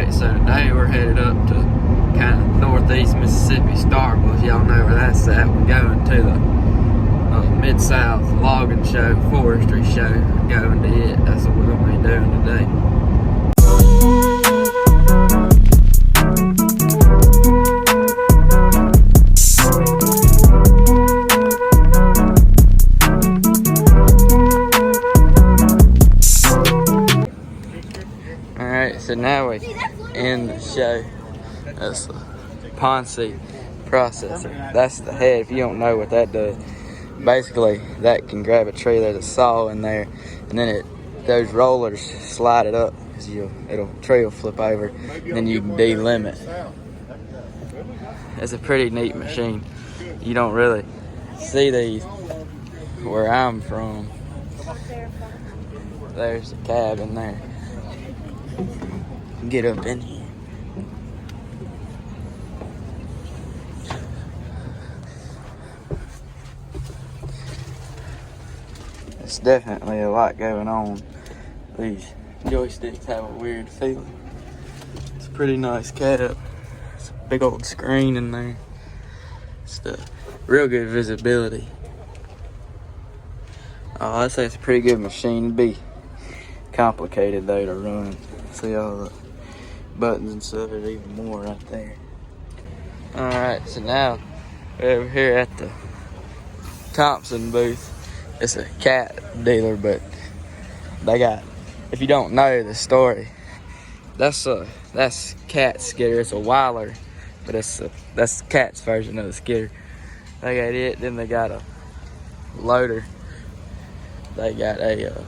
Alright, so today we're headed up to kind of northeast Mississippi, Starkville. If y'all know where that's at, we're going to the Mid-South logging show, forestry show. We're going to it. That's what we're going to be doing today. Alright, so now we end the show. That's the Ponce processor. That's the head. If you don't know what that does, basically that can grab a tree. There's a saw in there, and then those rollers slide it up because tree will flip over, and then you can delimb it. It's a pretty neat machine. You don't really see these where I'm from. There's a cab in there. Get up in here. It's definitely a lot going on. These joysticks have a weird feeling. It's a pretty nice cab. It's a big old screen in there. It's the real good visibility. Oh, I'd say it's a pretty good machine. It'd be complicated though to run. See all the buttons and stuff, there's even more right there. Alright, so now we're over here at the Thompson booth. It's a cat dealer, but they got, if you don't know the story, that's Cat's skidder. It's a Weiler, but that's Cat's version of the skidder. They got it, then they got a loader. They got a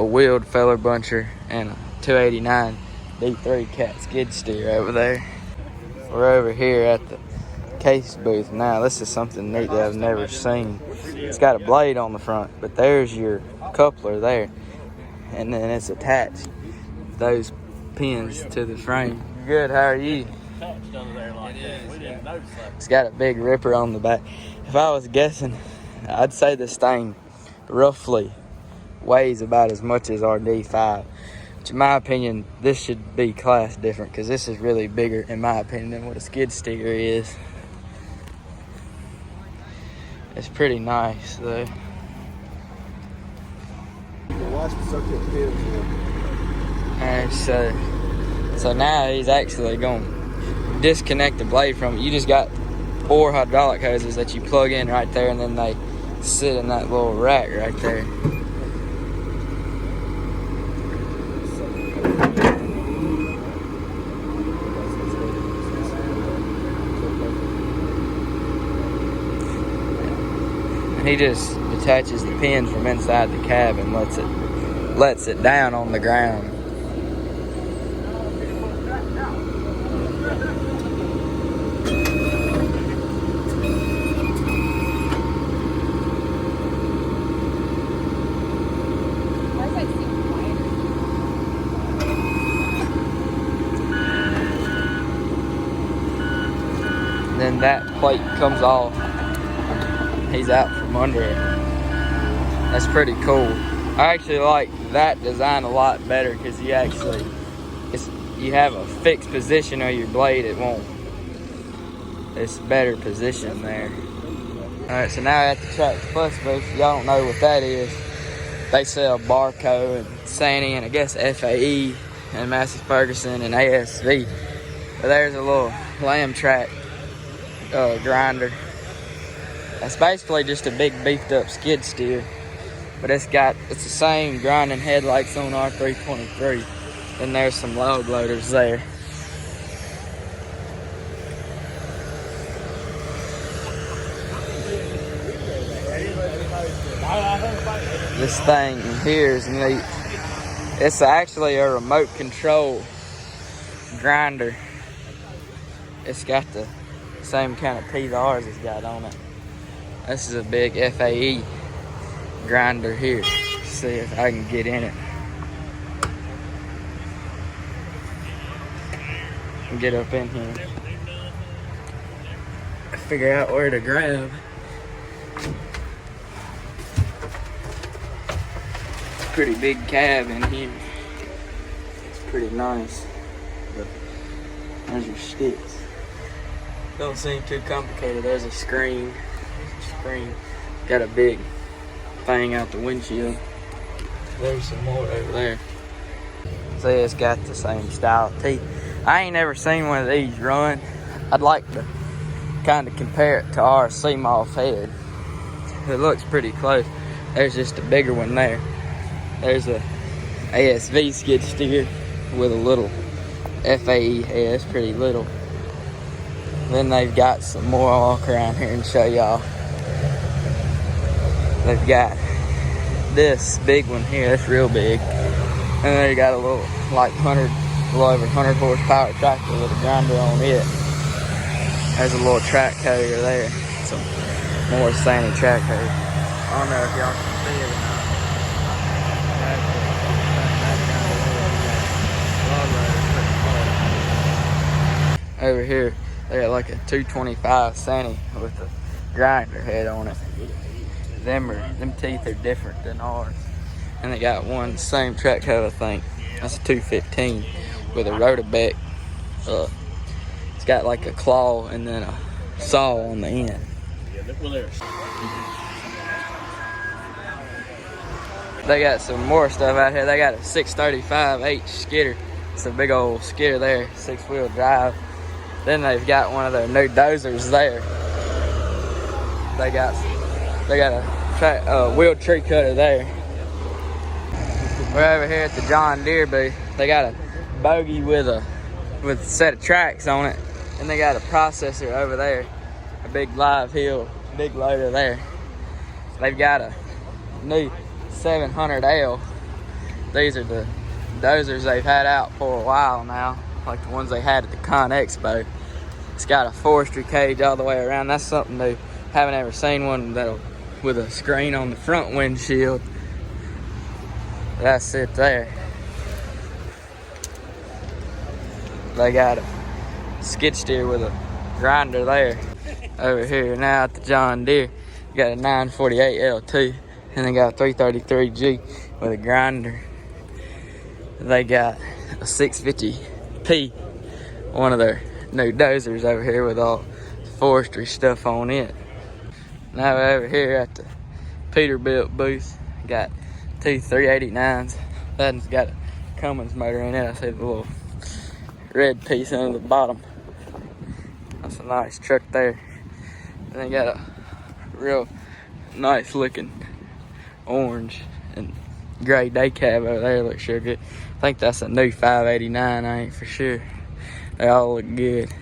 wheeled feller buncher and a 289 D3 cat skid steer over there. We're over here at the case booth now. This is something neat that I've never seen. It's got a blade on the front, but there's your coupler there, and then it's attached those pins to the frame. Good, how are you? It's got a big ripper on the back. If I was guessing, I'd say this thing roughly weighs about as much as our D5. Which in my opinion, this should be classed different because this is really bigger, in my opinion, than what a skid steer is. It's pretty nice though. Alright, so now he's actually going to disconnect the blade from it. You just got 4 hydraulic hoses that you plug in right there, and then they sit in that little rack right there. He just detaches the pins from inside the cab and lets it down on the ground. Then that plate comes off. He's out from under it. That's pretty cool. I actually like that design a lot better because you have a fixed position of your blade. It's better position there. Alright, so now at the Tractor Plus booth, y'all don't know what that is. They sell Barco and Sany and I guess FAE and Massey Ferguson and ASV. But there's a little lamb track grinder. That's basically just a big beefed up skid steer, but it's the same grinding headlights on R323. Then there's some log loaders there. This thing here is neat. It's actually a remote control grinder. It's got the same kind of teeth ours has got on it. This is a big FAE grinder here. Let's see if I can get in it. Get up in here. Figure out where to grab. Pretty big cab in here. pretty nice. But there's your sticks. Don't seem too complicated. There's a screen. Got a big thing out the windshield. There's some more over there. See, it's got the same style of teeth. I ain't never seen one of these run. I'd like to kind of compare it to our Seamoth head. It looks pretty close. There's just a bigger one there. There's a ASV skid steer with a little FAE head. It's pretty little. Then they've got some more. I'll walk around here and show y'all. They've got this big one here. That's real big. And they got a little, like a little over 100 horsepower tractor with a grinder on it. There's a little track carrier there. Some more Sandy track carrier. I don't know if y'all can see it or not. Over here, they got like a 225 Sandy with a grinder head on it. Them teeth are different than ours. And they got one same track hoe, I think. That's a 215 with a rotobeck. It's got like a claw and then a saw on the end. They got some more stuff out here. They got a 635H skidder. It's a big old skidder there, 6-wheel drive. Then they've got one of their new dozers there. They got a wheel tree cutter there. We're over here at the John Deere booth. They got a bogie with a set of tracks on it, and they got a processor over there, a big live hill, big loader there. They've got a new 700L. These are the dozers they've had out for a while now, like the ones they had at the Con Expo. It's got a forestry cage all the way around. That's something new. Haven't ever seen one that'll with a screen on the front windshield. That's it there. They got a skid steer with a grinder there. Over here now at the John Deere, you got a 948 L2, and they got a 333G with a grinder. They got a 650P, one of their new dozers over here with all the forestry stuff on it. Now over here at the Peterbilt booth, got two 389s. That one's got a Cummins motor in it. I see the little red piece on the bottom. That's a nice truck there. And they got a real nice looking orange and gray day cab over there. Looks sure good. I think that's a new 589. I ain't for sure. They all look good.